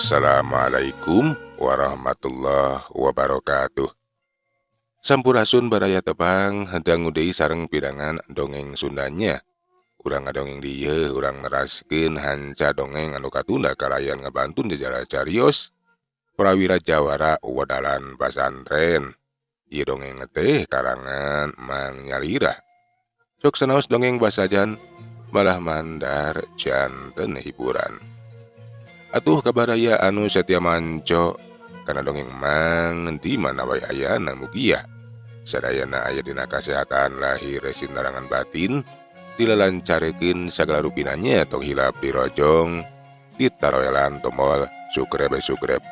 Assalamualaikum warahmatullahi wabarakatuh. Sampurasun baraya tepang hadang udai sareng pidangan dongeng Sundanya. Urang ngadongeng dieu urang neraskeun hanca dongeng anu katunda kalayan ngabantun jejara carios prawira jawara wadalan pasantren. Ieu dongeng teh karangan Mang Nyalira. Sok sanaos dongeng basajan malah mandar janten hiburan. Atuh kabaraya anu setia manco kana dongeng Mang di mana wae ayana mugia sadayana aya dina kasehatan lahir sinarangan batin dilelancarekeun sagala rupinanya tong hilap dirojong ditaroelan tombol sukrep.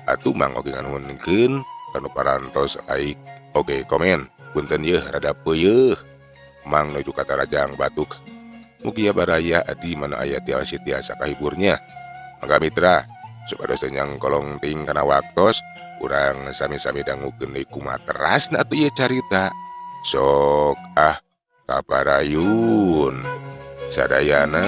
Atuh Mang oge nganuhunkeun kanu parantos like oge komen punten yeuh rada peuyeuh Mang nuju ka Tarajang batuk. Mugia baraya di mana aya tiasa kahiburnya. Mangga mitra, supados tenyang kolong ting kana waktos, urang sami-sami dangukeun deui kumaterasna atuh ieu carita. Sok kaparayun sadayana.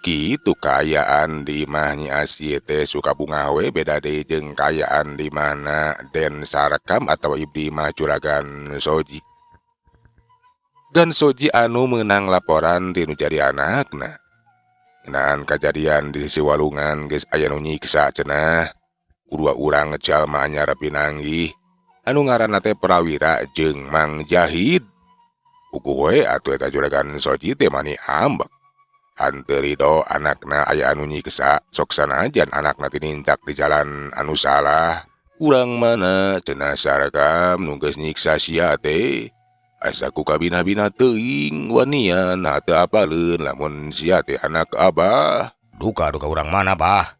Kitu kayaan di mah Nyi Asih teh Sukabunga we beda deui jeung kayaan di mana Den Sarkam atawa Ibdi mah Juragan Soji. Gan Soji anu meunang laporan tinu jadi anakna. Ngeunaan kajadian di sisi walungan geus aya nu nyiksa cenah. Kudua urang jalma anyar pinanggih anu ngaranna teh Prawira jeung Mang Jahid. Puguh we atuh eta Juragan Soji teh mani ambek. Hanteu ridho anakna aya anu nyiksa, sok sanajan anakna tinintak di jalan anu salah. Urang mana cenah Sarkam nu geus nyiksa sia teh. Asa ku kabina-bina teuing wanian henteu apaleun lamun sia teh anak Abah. Duka urang mana, Bah?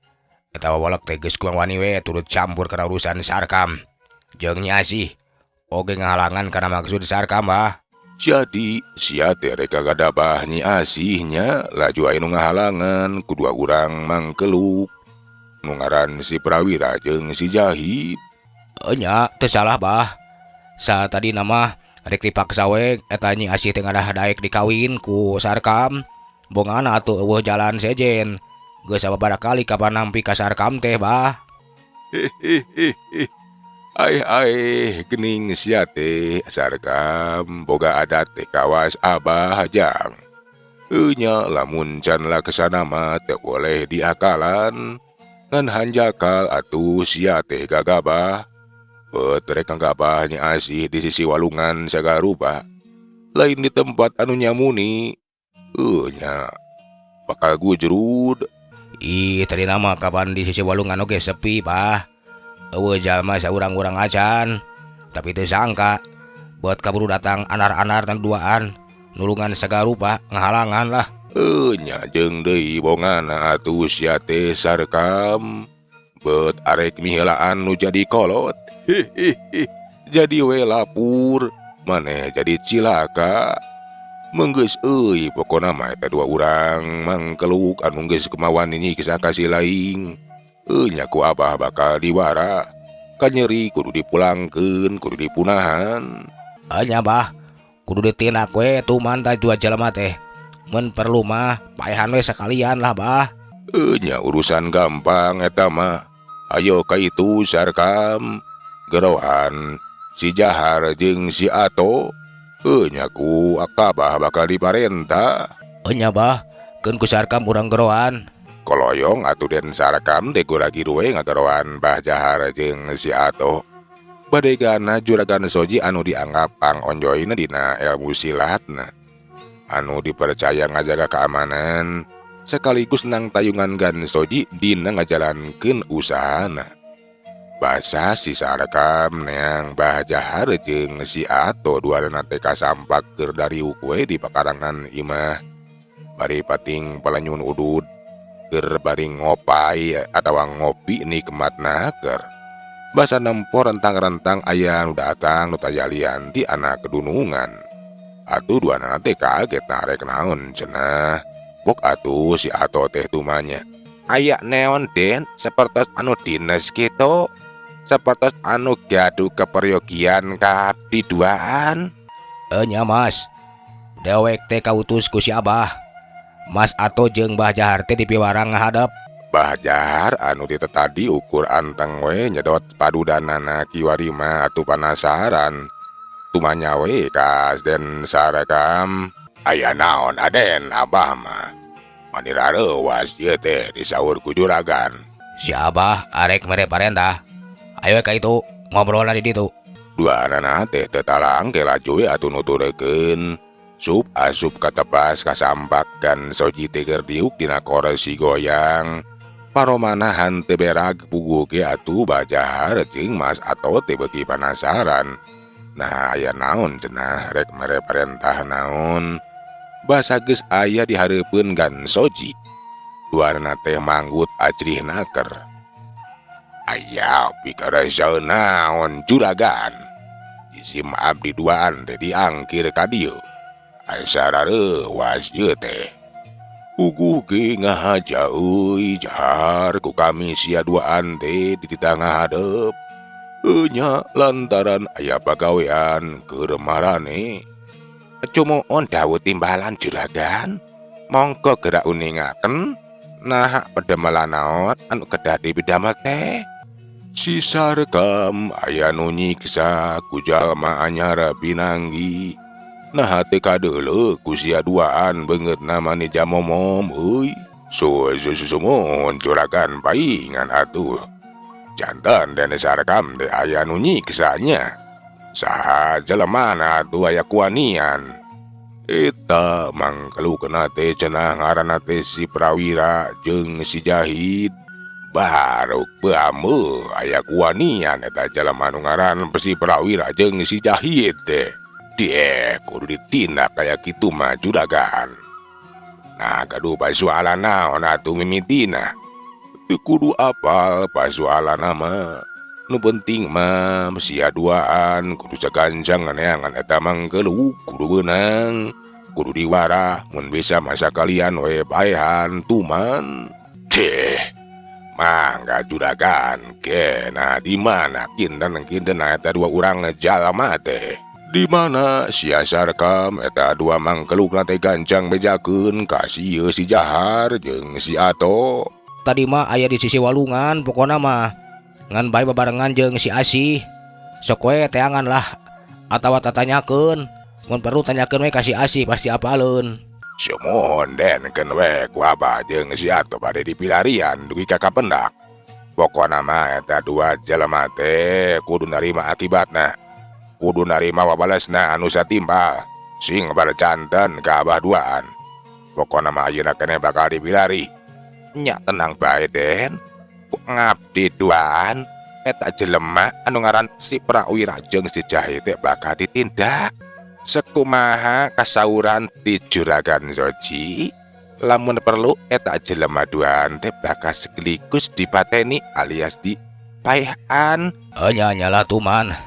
Eta wawalek teh geus kuang wani we turut campur kana urusan Sarkam. Jeung Nyi Asih oge ngahalangan kana maksud Sarkam, Bah. Jadi sia teh rek kagadabah Nyi Asihnya laju aya nu ngahalangan kudua urang mangkeluk nu ngaran si Prawira jeung si Jahid. Nya teu salah, Bah. Saat tadi nama rek dipaksa we eta Nyi Asih teh ngadah daek dikawin ku Sarkam. Bongana atuh eueuh jalan sejen. Geus sababaraha kali kapan nampi ka Sarkam teh, Bah. Gening sia teh Sarkam boga adat teh kawas Abah Hajang. Nya lamun can lah kesana mah teu boleh diakalan. Ngan hanjakal atuh sia teh gagabah. Bet rek gagabah Nyi Asih di sisi walungan sagarupa. Lain di tempat anu nyamuni. Nya bakal gujrud. Tadi nama kapan di sisi walungan oge sepi, Bah. Eueuh jalma saurang-urang acan, tapi teu sangka buat kaburu datang anar-anar tan duaan nulungan sagarupa ngahalangan lah. Nya jeung deui bongana atuh sia teh Sarkam bet arek miheulaan nu jadi kolot. Jadi we lapur maneh jadi cilaka. Menggeus euy pokona mah eta dua urang mangkeluk anu geus kemauan nyiksa ka si laing. Nya ku Abah bakal diwara. Kanyeri kudu dipulangkeun, kudu dipunahan. Nya, Bah, kudu ditindak we tuman ta dua jalma teh. Mun perlu mah paehan we sakalian lah, Bah. Nya urusan gampang eta mah. Ayo ka itu Sarkam. Gerohan si Jahar jeung si Ato. Nya ku Akabah bakal diparentah. Nya, Bah, keun ku Sarkam urang gerohan. Koloyong atuh Den Sarkam teh lagi ruwe ngageroan Bah Jahar jeung si Ato. Badegana Juragan Soji anu dianggap pangonjoyna dina ilmu silatna. Anu dipercaya ngajaga keamanan sekaligus nang tayungan Gan Soji dina ngajalankeun usahana. Basa si Sarkam neang Bah Jahar jeung si Ato duana teh kasampak keur dari ukwe di pakarangan imah. Bari pating palanyun udud keur bari ngopai atawa ngopi nikmatna keur. Basa nempo rentang-rentang aya nu datang nu tajalian ti anak kedunungan. Atuh duana teh kaget narek naon cenah. Bok atuh si Ato teh tumanya. Aya neon Den sapertos anu dinas kitu. Sapertos anu gaduh keperyogian kabiduaan. Enya Mas, dewek teh kautus ku si Abah. Mas Ato jeung Mbah Jahar teh dipiwarang ngahadap. Bah Jahar anu tita tadi ukur anteng we nyedot padudanana kiwarima atuh panasaran. Tumanya we kas den sarekam. Aya naon Aden Abah mah. Manira reuwas ieu teh disaur ku juragan. Si Abah arek mere parentah. Ayo ka itu ngobrol di ditu. Dua anak teh tetalang ke laju we atuh nuturkeun. Sup asup katebas kasampakan soji teger diuk dina koresi goyang. Paromanahan teu berag puguh ge atuh Bah Jahar jeung Mas Ato teh beuki panasaran. Nah aya naon cenah rek mere parentah naon. Basa geus aya di hareupeun gan soji. Duana teh manggut acrih naker. Aya pikaresaeun naon juragan. Isim abdi duaan teh diangkir ka dieu. Aisara reuwas ieu teh. Puguh ge ngahaja euy Jahar ku kami sia duaan teh di titangah hadeup. Nya lantaran aya pagawean keur marane. Cumoon dawuh timbalan juragan. Monggo gerak uningaken. Nah pedemelan naon anu kedah dipidamel teh. Si Sarekam aya nu nyiksa ku jalma anyar binanggi. Nah teu kadeuleu ku sia duaan beungeut namani jamomom euy. Sumohon juragan paingan atuh. Janten den Sarekam teh aya nu nyiksanya. Saha jelemana atuh aya kuanian. Eta mangkelukeun teh cenah ngaranna teh si Prawira jeung si Jahid. Baruk beameu aya kuanian eta jelema nu ngaran si Prawira jeung si Jahid teh. Dieh kudu ditindak kaya kitu mah juragan. Nah gaduh pasoalan naon atuh mimitina. Teu kudu apal pasoalanna mah. Nu penting mah sia duaan kudu sagancang neangan eta mangkeluk kudu beunang. Kudu diwarah mun bisa masa kalian we baehan tuman. Teh mangga juragan kena di mana kinten eta dua urang jalma teh. Di mana sia Sarekam eta dua mangkeluk teh gancang bejakeun ka si Jahar jeung si Ato. Tadi mah aya di sisi walungan pokona mah. Ngan bae babarengan jeung si Asih. Sok we teangan lah atawa tatanyakeun. Mun perlu tanyakeun we ka si Asih pasti apaleun. Sumohon den keun we ku Abah jeung si Ato bade dipilarian dugi ka kapendak. Pokona mah eta dua jelema teh kudu narima akibatna. Kudu narima wabalesna anu satimpal. Sing barcanten ka Abah duaan. Pokona mah ayeuna keneh bakal dipilari. Nya tenang bae den. Ngabdi duaan eta jelema anu ngaran si Prawira jeung si Jahid teh bakal ditindak. Sakumaha kasauran ti juragan Soji. Lamun perlu eta jelema duaan teh bakal sekaligus dipateni alias dipaehan. Nyalah tuman.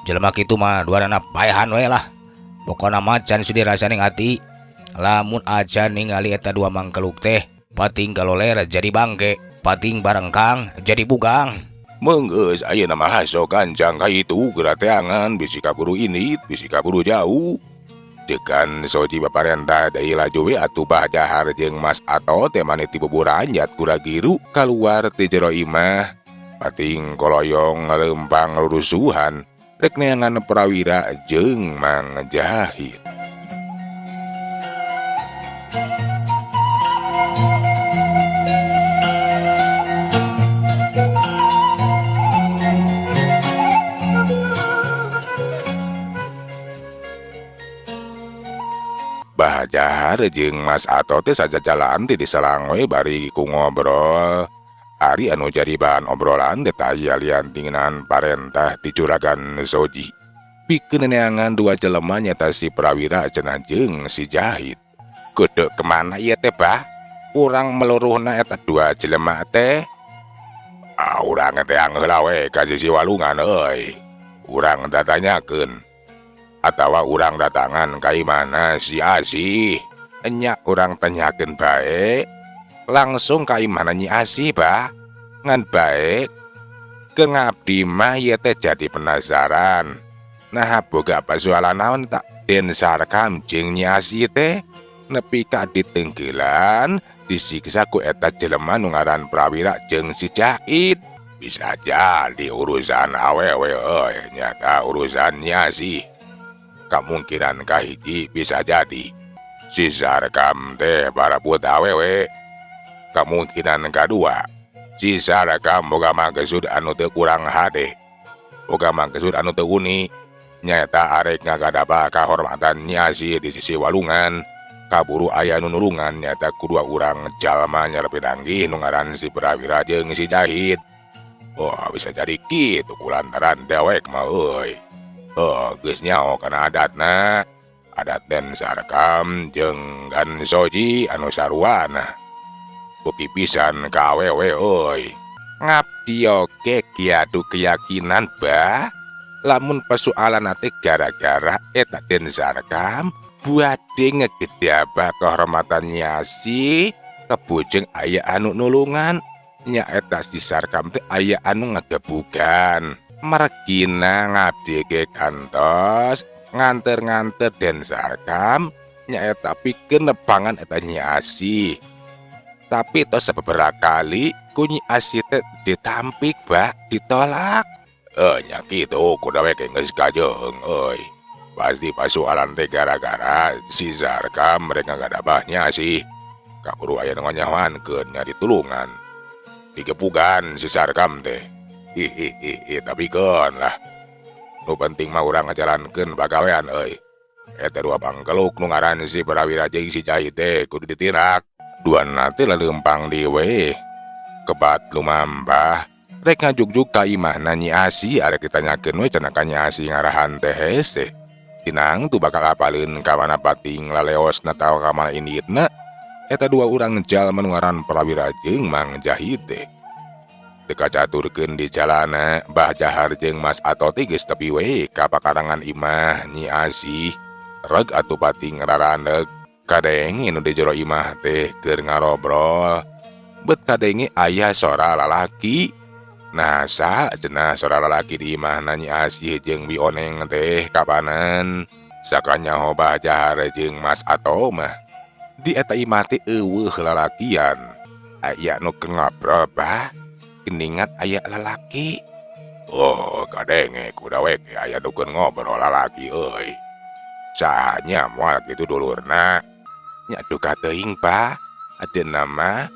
Jelema kitu mah duanana paehan we lah. Pokona mah can sudi rasaning ati. Lamun aja ningali eta dua mangkeluk teh pating galoler jadi bangke, pating barengkang jadi bugang. Menggeus ayeuna mah haso gancang ka itu geura teangan bisi kaburu init bisi kaburu jauh. Cekan Soji baparentah deui laju we atuh Bah Jahar jeung Mas Ato teh maneh ti buburanjat kuragiru kaluar ti jero imah. Pating koloyong ngaleumpang rurusuhan. Rek neangan Prawira jeung Mang Jahid. Bah Jahar jeung Mas Ato teh sajajalan ti diselang we bari ku ngobrol. Ari anu jadi bahan obrolan detaya liantingan parentah ti juragan Soji. Pikeun neangan dua jelema nyata si Prawira cenah jeung si Jahid. Kudu kemana ieu teh Bah? Urang meluruhna eta dua jelema teh. Urang teh heula we ka sisi walungan euy. Urang datanyakeun. Atawa urang datangan ka imana si Asih. Enya urang tanyakeun bae. Langsung ka imana Nyi Asih Bah. Ngan baik. Keung abdi mah ieu teh jadi penasaran. Nah boga pasoalan naon tak Den Sarkam jeung Nyi Asih teh nepi ka ditenggelan disiksa ku eta jelema nu ngaran Prawira jeung si Jahit. Bisa jadi urusan awewe nyata urusan Nyi Asih. Kemungkinan kahiji bisa jadi si Sarkam teh barabut awewe. Kemungkinan kedua si Sarkam boga maksud anu teu kurang hade, boga maksud anu teu uni, nyata arek ngagadaba kahormatan Nyi Asih di sisi walungan. Kaburu aya nu nulungan nyata kedua urang jalma nyarepe danggih nu ngaran si Prawira jeung si Jahit. Bisa jadi kitu kulantaran dewek mah euy. Geus nyaho kana adatna. Adat Den Sarkam jeung Gan Soji anu sarwana. Bukti pisan ka awewe euy. Ngabdi oge kiatu keyakinan bah. Lamun persoalan teh gara-gara eta Den Sarkam buade ngegedaba kehormatan Nyi Asih kebujeng aya anu nulungan. Nya eta si Sarkam teh aya anu ngagebugan. Margina ngabdi ge kantos nganter-nganter Den Sarkam nya eta pikeun nepangan eta Nyi Asih. Tapi tos sababaraha kali ku Nyi Asih teh ditampik bah ditolak. Nya kitu kudu we geus kajeng euy. Pasti persoalan teh gara-gara si Sarkam mereka gadabah Nyi Asih. Kaburu aya nu nyahoankeun nya ditulungan. Digepugan si Sarkam teh. Tapi kan lah. Nu penting mah urang ngajalankeun pagawean euy. Eta dua bangkeluk nu ngaran si Prawira jeung si Jahit teh kudu ditindak. Duana teh leumpang di we. Kebat lumampah. Rek ngajugjug ka imahna Nyi Asih arek ditanyakeun we cenah ka Nyi Asih ngarahan teh hese. Tinang tu bakal apaleun ka mana pating laleosna tao ka mana inditna. Eta dua urang jalma nu ngaran Prawira jeung Mang Jahit teh. Teu kacaturkeun di jalana Bah Jahar jeung Mas Atot geus tepi we ka pakarangan imah Nyi Asih. Reg atuh pating rarandeg kadenge nu di jero imah teh keur ngarobrol. Bet kadenge aya sora lalaki. Nah cenah sora lalaki di imahna Nyi Asih jeung Bioneng teh kapanen. Sakanyaho Bah Jahar jeung Mas Atot mah. Di eta imah teh eueuh lalakian. Aya nu keur ngobrol bah. Geningan aya lalaki. Kadenge kuda we aya nu keur ngobrol lalaki euy. Sahanya moal kitu dulurna. Nya duka teuing bah. Adeuna mah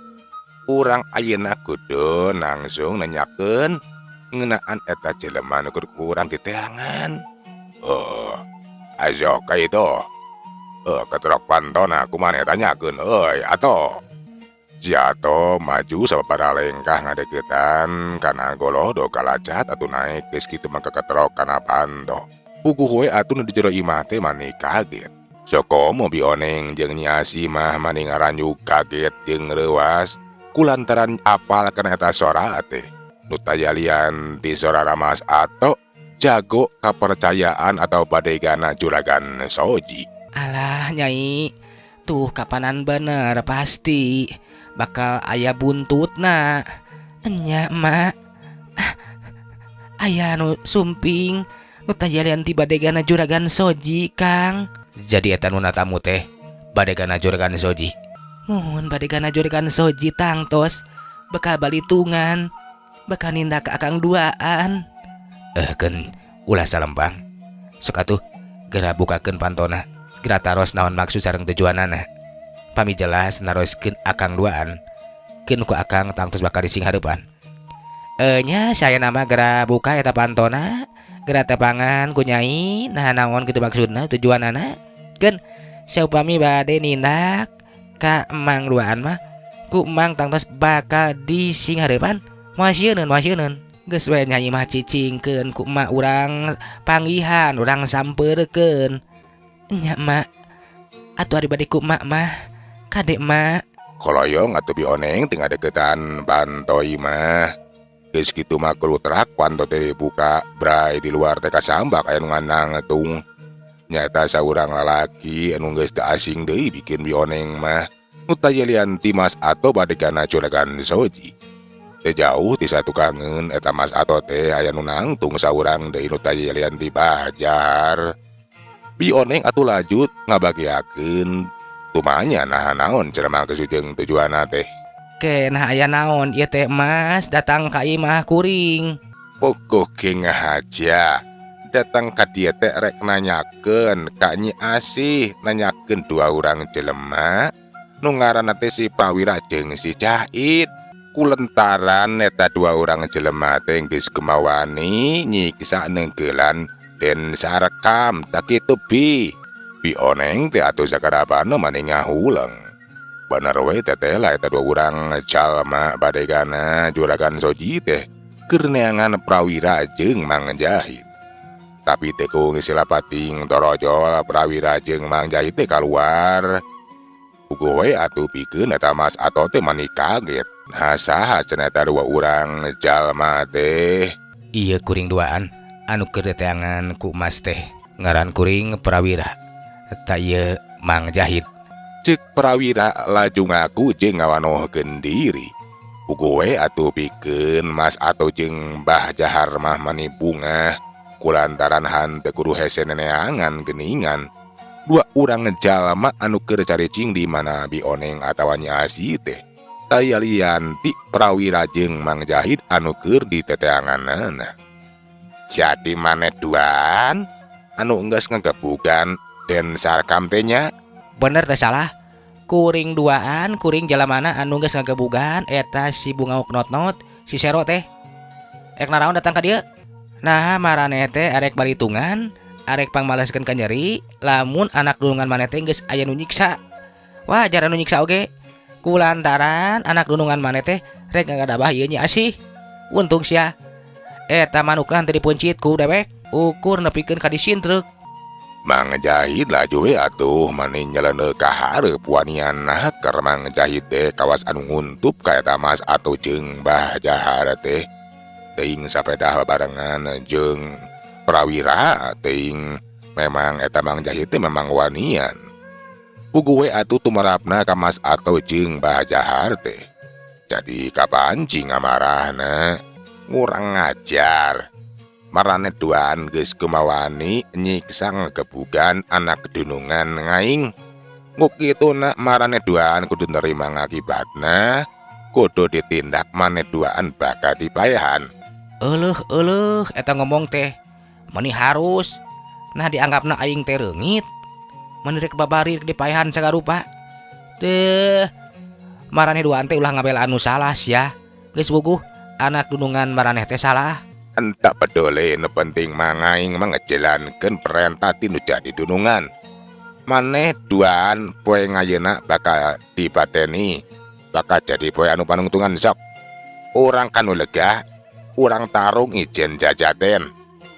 urang ayeuna kudu langsung nanyakeun ngeunaan eta jelema nu keur urang diteangan. Ayo ka itu. Ketrok pantona kumaha tanyakeun euy atoh. Jato maju sababaraha lengkah ngadeukeutan kana golodo kalajat atuh naik geus kitu mah ketrok kana panto. Puguh we atuh nu di jero imah teh mani kaget. Sokomo Bioneng jeung Nyi Asih mah mani ngaranjug kaget jeung reuas kulantaran apal kana eta sora teh. Nu tayalian di sorana Mas Atot jago kapercayaan atau badegana Juragan Soji. Alah Nyai, tuh kapanan bener pasti bakal aya buntutna. Nya mak aya nu sumping nu tayalian ti badegana Juragan Soji Kang. Jadi eta nu tamu teh badegana Juragan Soji. Mun badegana Juragan Soji tangtos bakal balitungan, bakal nindak ka akang duaan. Keun ulah salempang. Sok atuh geura bukakeun pantona. Geura taros naon maksud sareng tujuanana. Pami jelas naroskeun akang duaan. Keun ku akang tangtos bakal dising hareupan. Nya saya nama geura buka eta pantona. Geura tepangan ku Nyai nah naon kitu maksudna tujuanana. Keun saupami bade nindak ka emang duaan mah ku emang tangtos bakal dising hareupan. Moal sieun. Geus we Nyai mah cicingkeun ku emak urang panggihan urang sampeurkeun. Nya mak atuh ari bade ku emak mah kade mak. Koloyong atuh Bioneng teu ngadeuketan panto imah. Geus kitu mah kelutrak panto teh dibuka bray di luar teh kasambak aya nu ngandang etung. Nyata saurang lalaki anu geus teu asing deui bikin Bioneng mah. Nu tayalian ti Mas Atot badegana Juragan Soji. Teu jauh ti satu kangeun eta Mas Atot teh aya nu nangtung saurang deui nu tayalian ti Bah Jahar. Bioneng atuh lanjut ngabagiakeun tumanya naon cenah kesujeung tujuan teh. Kenah aya naon ieu teh Mas datang ka imah kuring. Pokok ge ngahaja. Datang ka dieu teh rek nanyakeun ka Nyi Asih, nanyakeun dua urang jelema nu ngaranna teh si Prawira jeung si Jahid. Kulantaran eta dua urang jelema teh geus kumawani nyiksa neungkeulan Den Sarkam tak kitu bi. Bioneng teh atuh sakarabana mani ngahuleng. Bener we teteh lah eta dua urang jalma badegana juragan Soji teh keur neangan Prawira jeung Mang Jahid. Tapi teh ku ngisilapating torojol Prawira jeung Mang Jahid teh kaluar. Ugo we atuh pikeun eta Mas Ato teh mani kaget. Nah saha cenah eta dua urang jalma teh? Ieu kuring duaan anu keur teangan ku Mas teh ngaran kuring Prawira. Eta ieu Mang Jahid. Cek Prawira laju ngaku jeung ngawanohkeun diri. Ugo we atuh pikeun Mas Ato jeung Mbah Jahar mah mani bunga kulantaran hanteu kudu hese neneangan geuningan. Dua urang jalma anu keur caricing di mana Bioneng atawa Nyi Asih teh taya lian ti Prawira jeung Mang Jahid anu keur diteteanganana. Jadi maneh duaan anu enggeus ngagebugan Den Sarkam teh nya? Bener teh salah. Kuring duaan kuring jalamana anu geus ngagebugan eta si Bunga Uknot-not si Sero teh. Ek naraon datang ka dieu? Nah maraneh teh arek balitungan, arek pangmaleskeun ka nyeri, lamun anak dulungan maneh teh geus aya nu nyiksa. Wajar anu nyiksa oge. Kulantaran anak dulungan maneh teh rek ngagadabah ieu Nyi Asih. Untung sia eta manukna teh dipuncit ku dewek, ukur nepikeun ka disintrek. Mang Jahid laju we atuh mani nyeleuneuh ka hareup wanianna keur Mang Jahid teh kawas anu nguntup ka eta Mas Ato jeung Mbah Jahar teh. Teuing sapeda barengan jeung Prawira teuing memang eta Mang Jahid teh memang wanian. Pugu we atuh tumarapna ka Mas Ato jeung Mbah Jahar teh. Jadi kapancing ngamarahna ngurang ngajar. Marane duaan geus kumawani nyiksa ngagebugan anak dunungan ngaing. Ngukituna marane duaan kudu nerima ngakibatna, kudu ditindak mane duaan bakal dipayahan. Eueuh eta ngomong teh meni harus. Nah dianggapna aing teh reungit. Meni rek babari rek dipayahan sagarupa. Teh marane duaan teh ulah ngabela anu salah sia. Geus buguh anak dunungan maraneh teh salah. Entak pedole nu penting mangaing mengejalankeun perintah tinu jadi dunungan. Maneh duaan poe ngayeuna bakal dipateni, bakal jadi poe anu panungtungan sok. Urang kanu lega, urang tarung ijen jajaten.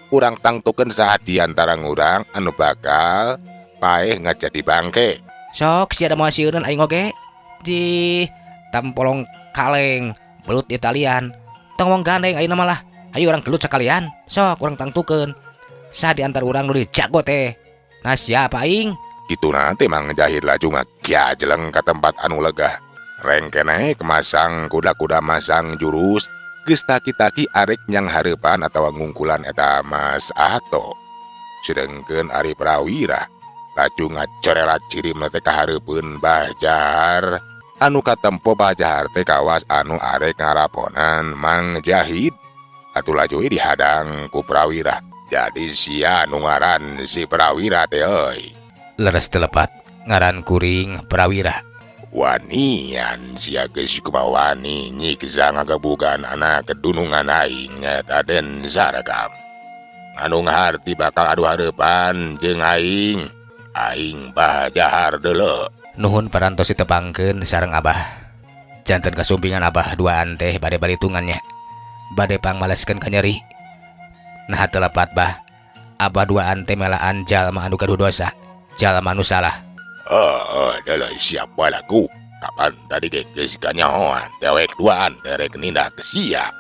Urang tangtukeun saha di antara urang anu bakal paeh ngajadi bangke. Sok sia da moal sieureun aing oge di Tampolong Kaleng, belut Italian. Tong wong gandeng ayeuna malah. Ayo orang gelut sekalian, sok orang tangtukeun. Saha di antara urang nu dijago teh. Nah siapa aing? Kitu nanti Mang Jahid laju ngagiajeleng ka tempat anu legah. Rengkeneh kemasang kuda-kuda masang jurus geus taki-taki arek nyang hareupan atawa ngungkulan eta Mas Ato. Sedengkeun ari Prawira laju ngacorelat ciri teh ka hareupeun Mbah Jahar. Anu katempo Mbah Jahar teh kawas anu arek ngaraponan Mang Jahid. Atuh laju dihadang ku Prawira. Jadi sia nu ngaran si Prawira teh euy. Leres telepat ngaran kuring Prawira. Wanian sia geus kumawani nyiksa ngagebugan anak kedunungan aing nyaeta Den Sarkam. Anu ngaharti bakal adu hareupan jeung aing. Aing Mbah Jahar deuleu. Nuhun parantos ditepangkeun sareng Abah. Janten kasumpingan Abah duaan teh bade balitungannya. Bade pangmaleskeun ka nyeri. Nah telepat bah. Abah duaan teh melaan jalma anu gaduh dosa. Jalma anu salah. Adalah siapa laku? Kapan tadi geus kanyahoan dewek duaan derek nindak sia.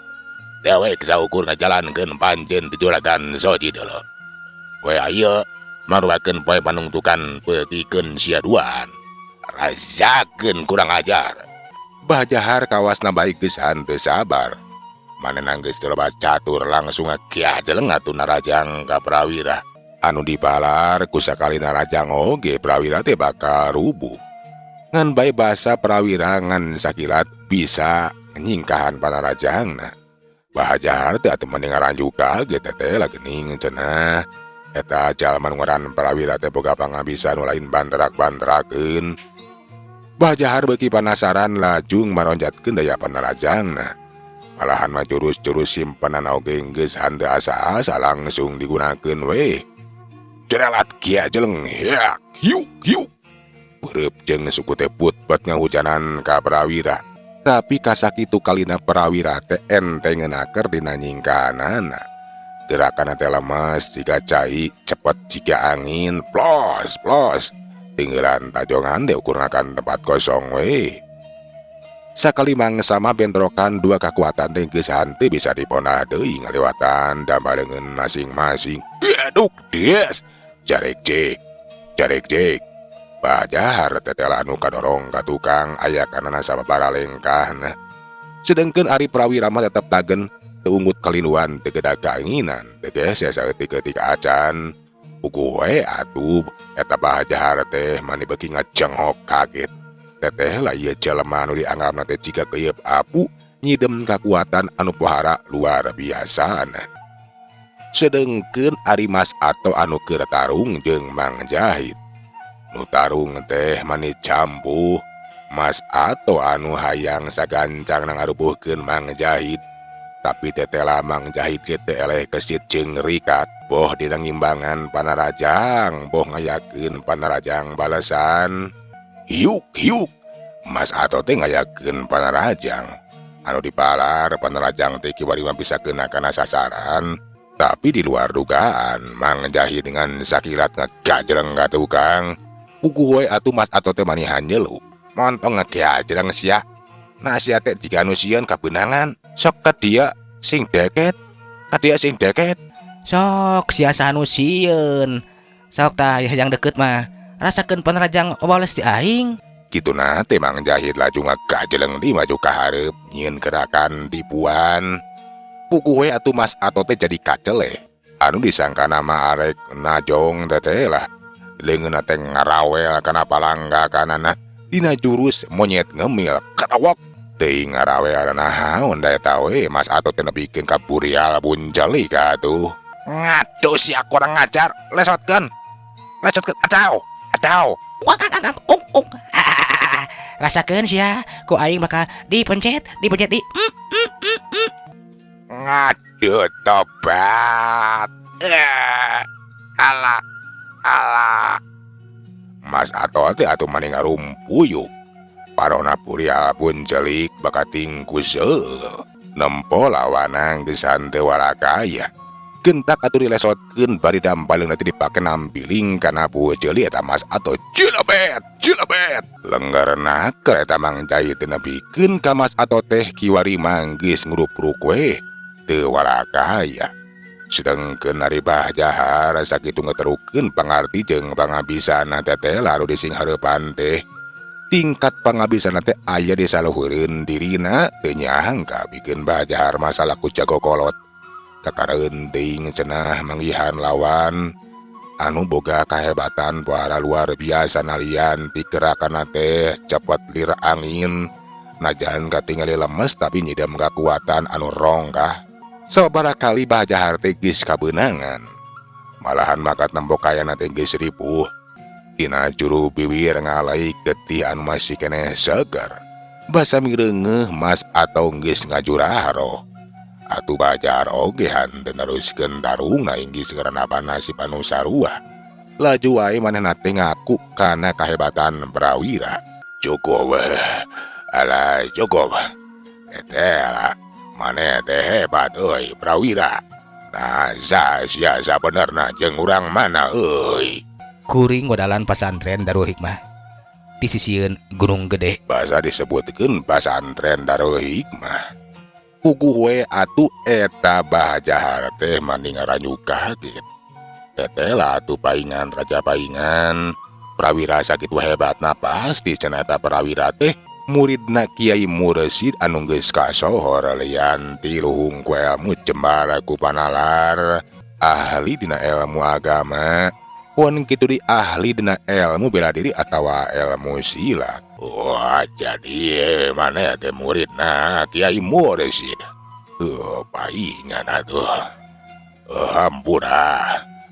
Dewek saukur ngajalankeun pancen di juragan Soji deuleu. We ayeuna maruakeun poe panungtukan peutikeun sia duaan. Rasakeun kurang ajar. Mbah Jahar kawasna baik geus henteu sabar. Manehna geus teu loba catur langsung ngakiajeleng atuh narajang ka Prawira. anu dibalar ku sakalina rajang oge prawira teh bakal rubuh. Ngan bae basa prawira ngan sakilat bisa nyingkahan panarajangna. Bahajahar teh atuh mending ngaranjuk kaget teh lagening cenah. Eta jalma ngaran prawira teh boga pangabisa nu lain bandrak-bandrakeun. Bahajahar beuki panasaran lajung maronjatkeun daya panarajangna. Malahan mah jurus-jurus simpenan oge geus henteu asa-asa langsung digunakeun we. Cerelat kia jeleng yak hiuk hiuk. Beureub jeung suku teh putpet ngahujanan ka prawira. Tapi kasakitu kalina prawira teh enteng ngeunaker dina nyingkahanana. Gerakanna teh lemes jiga cai, cepet jiga angin, plos plos. Tinggalan tajongan deh ukurnakan tempat kosong we. Sakali mangsama bentrokan dua kekuatan teh geus henteu bisa diponah deui ngalewatan dambareungeun masing-masing. Aduk des. Jarek jek. Bahajahar tetela anu kadorong ka tukang aya kanana sababaraha lengkahna. Sedengkeun ari prawira mah tetep tagen teu unggut kalinuan teu gedag kainginan teu geus saeutik-eutik acan. Puguh we atuh eta Bahajahar teh mani beuki ngajengok kaget. Teteh lah ieu jelema anu dianggapna teh jiga keuyeub apu nyidem kakuatan anu pohara luar biasana. Sedengkeun ari Mas Ato anu keur tarung jeung Mang Jahit. Nu tarung teh mani campuh Mas Ato anu hayang sagancangna ngarubuhkeun Mang Jahit. Tapi tetela Mang Jahit ge teu eleh kesit jeung rikat. Boh dina ngimbangan panarajang, boh ngayakeun panarajang balesan. Hiuk hiuk. Mas Ato teh ngayakeun panarajang. Anu dipalar panarajang teh kiwari mah bisa keuna kana sasaran. Tapi di luar dugaan, Mang Jahit dengan sakilat ngegajreng ka tukang. Puguh we atuh Mas Ato teh mani hanjelu. Montong ngegajreng sia. Nah sia teh jiga anu sieun kabeunangan. Sok ka dieu sing deket. Sok sia sanu sieun. Sok tah yang deket mah rasakeun panarajang obales ti aing. Kituna teh Mang Jahit laju ngegajreng di maju ka hareup nyieun gerakan tipuan. Puguh we atuh Mas Ato teh jadi kaceleh. Anu disangka nama arek najong teh lah. Leungeunna teh ngarawel kana palangga kanana. Dina jurus monyet ngemil karawok. Teuing ngarawel naon da eta we Mas Ato teh nepikeun ka burial buncelik atuh. Ngaduh sia kurang ngajar, lesotkeun. Adaw. Rasakeun sia, ku aing bakal dipencet di Ngaduh tobat. Ala. Mas Ato teh atuh mani ngarumpuyuk. Parona burial buncelik bakating kuseuh. Nempo lawanang geus henteu warakaya. Gentak atuh dilesotkeun bari dampaleungna teh dipake nambiling kana buceuli eta Mas Ato. Cilebet. Lenggerna keur eta Mang Jahit teh nepikeun ka Mas Ato teh kiwari manggis ngurupruk we teu warakaya. Sedengkeun ari Bahajahar sakitu ngeterukeun pangarti jeung pangabisana teh lalu dising hareupan teh. Tingkat pangabisana teh aya di saluhureun dirina teu nyangka bikin Bahajahar masalah ku jago kolot. Kakareun teuing cenah manggihan lawan anu boga kahebatan pohara luar biasa nalian ti gerakanna teh cepet lir angin. Najan katingali lemes tapi nyidam kakuatan anu rongkah. Sabarakali Bahajahar teh geus kabeunangan. Malahan makat nembok kayana teh geus ripuh. Tina juru biwir ngalaik getih anu masih keneh seger. Basa mireungeuh Mas Ato geus ngajurah roh. Atuh Bahajahar oge henteu neruskeun tarungna inggih segera nasib anu sarua. Laju wae manehna teh ngaku kana kahebatan prawira. Cukup. Etela maneh teh hebat euy prawira. Nah sia benerna jeung urang mana euy. Kuring wadalan pasantren Darul Hikmah di sisieun Gunung Gede. Basa disebutkeun pasantren Darul Hikmah. Puguh we atuh eta Bahajahar teh mani ngaranjuk kaget. Tetela atuh paingan raja paingan. Prawira sakitu hebatna pasti cenah eta prawira teh muridna Kiai Mursid anu geus kasohor lian ti luhung ku ilmu jembar ku panalar. ahli dina ilmu agama, pun kitu di ahli dina ilmu bela diri atau ilmu silat. Wah, jadi mana ya teh muridna Kiai Mursid. Paingan atuh.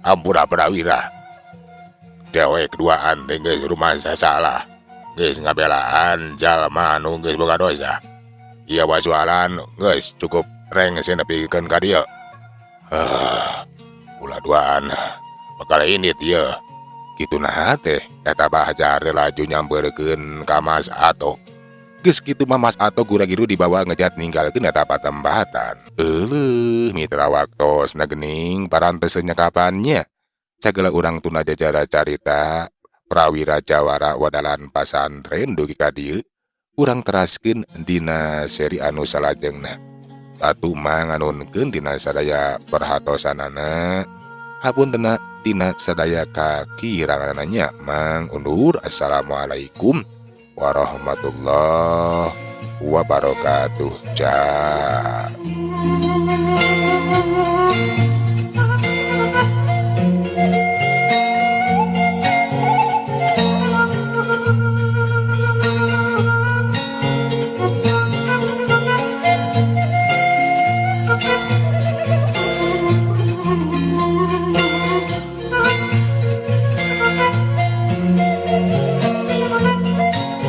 Ampura Prawira. Dewek keduaan teh geus rumasa salah. Geus ngabelaan jalma anu geus boga dosa. Ieu wasualan geus cukup rengse nepikeun ka dieu. Ulah duaan bakal ini ieu. Kitu nah teh eta Bahjar teh laju nyampeurkeun ka Mas Ato. Geus kitu mah Mas Ato gura-giru dibawa ngejat ninggalkeun eta patempatan. Euleuh mitra waktosna geuning paranteus nyakapannya. Sagala urang tuna jajara carita prawira jawara wadalan pasantren dugi ka dieu urang teraskeun dina seri anu salajengna. Satu mah nganunkeun dina sadaya perhatosanana hapuntenna tina sadaya kakiranganana mang undur. Assalamualaikum warahmatullahi wabarakatuh.